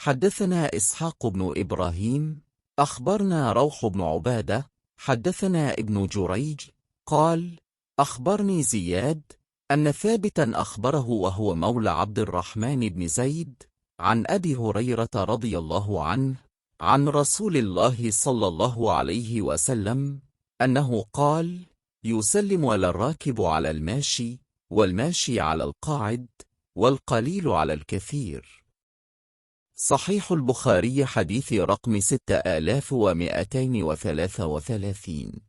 حدثنا إسحاق بن إبراهيم أخبرنا روح بن عبادة حدثنا ابن جريج قال أخبرني زياد أن ثابتا أخبره وهو مولى عبد الرحمن بن زيد عن أبي هريرة رضي الله عنه عن رسول الله صلى الله عليه وسلم أنه قال يسلم الراكب على الماشي والماشي على القاعد والقليل على الكثير. صحيح البخاري حديث رقم 6233.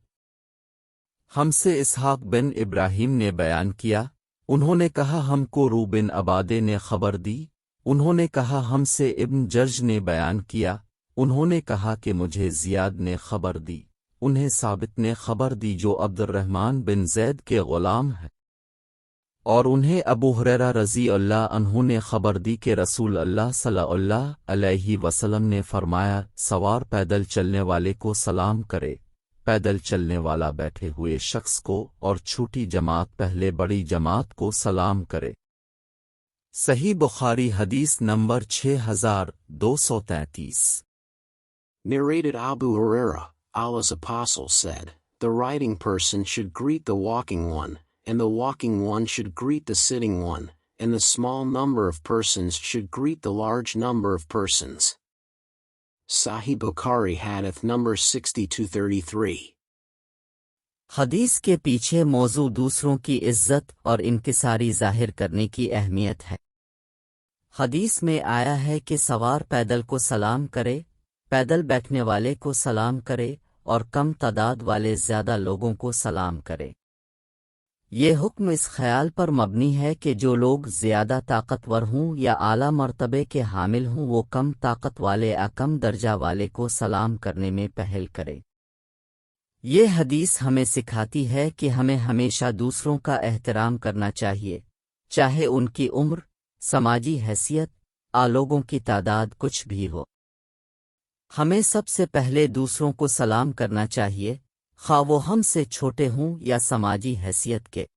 हमसे इसहाक बिन इब्राहिम ने बयान किया, उन्होंने कहा हमको रू बिन अबादे ने खबर दी, उन्होंने कहा हमसे इब्न जर्ज ने बयान किया, उन्होंने कहा कि मुझे जियाद ने खबर दी, उन्हें साबित ने खबर दी जो अब्दुर्रहमान बिन जैद के ग़ुलाम है, और उन्हें अबू हुरैरा रज़ी अल्लाह अन्हु ने खबर दी कि रसूल अल्लाह सल्लल्लाहु अलैहि वसल्लम ने फरमाया, सवार पैदल चलने वाले को सलाम करे, पैदल चलने वाला बैठे हुए शख्स को और छोटी जमात पहले बड़ी जमात को सलाम करे। सही बुखारी हदीस number 6233। Narrated Abu Huraira, Allah's apostle said, the riding person should greet the walking one, and the walking one should greet the sitting one, and the small number of persons should greet the large number of persons. Sahih Bukhari hadith number 6233. हदीस के पीछे मौजू दूसरों की इज्जत और इनकिसारी ज़ाहिर करने की अहमियत है। हदीस में आया है कि सवार पैदल को सलाम करे, पैदल बैठने वाले को सलाम करे और कम तादाद वाले ज़्यादा लोगों को सलाम करे। ये हुक्म इस ख्याल पर मबनी है कि जो लोग ज़्यादा ताकतवर हों या आला मर्तबे के हामिल हों वो कम ताकत वाले या कम दर्जा वाले को सलाम करने में पहल करे। ये हदीस हमें सिखाती है कि हमें हमेशा दूसरों का एहतराम करना चाहिए, चाहे उनकी उम्र, समाजी हैसियत, लोगों की तादाद कुछ भी हो। हमें सबसे पहले दूसरों को सलाम करना चाहिए, खा वो हमसे छोटे हों या समाजी हैसियत के।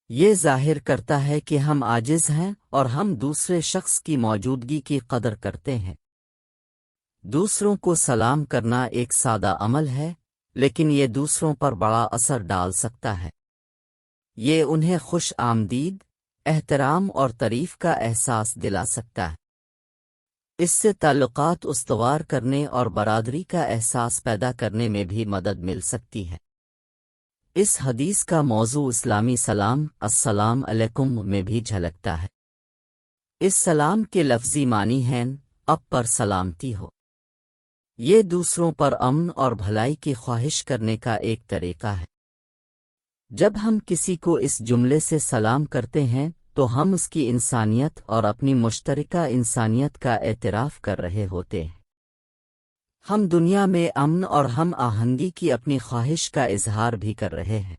ये ज़ाहिर करता है कि हम आजिज़ हैं और हम दूसरे शख्स की मौजूदगी की कदर करते हैं। दूसरों को सलाम करना एक सादा अमल है, लेकिन ये दूसरों पर बड़ा असर डाल सकता है। ये उन्हें खुश आमदीद, एहतराम और तारीफ का एहसास दिला सकता है। इससे ताल्लुकात उस्तवार करने और बरादरी का एहसास पैदा करने में भी मदद मिल सकती है। इस हदीस का मौजू इस्लामी सलाम अस्सलाम अलैकुम में भी झलकता है। इस सलाम के लफ्ज़ी मानी हैं अब पर सलामती हो। ये दूसरों पर अमन और भलाई की ख्वाहिश करने का एक तरीका है। जब हम किसी को इस जुमले से सलाम करते हैं तो हम उसकी इंसानियत और अपनी मुश्तरका इंसानियत का एतराफ़ कर रहे होते हैं। हम दुनिया में अमन और हम आहंगी की अपनी ख्वाहिश का इजहार भी कर रहे हैं।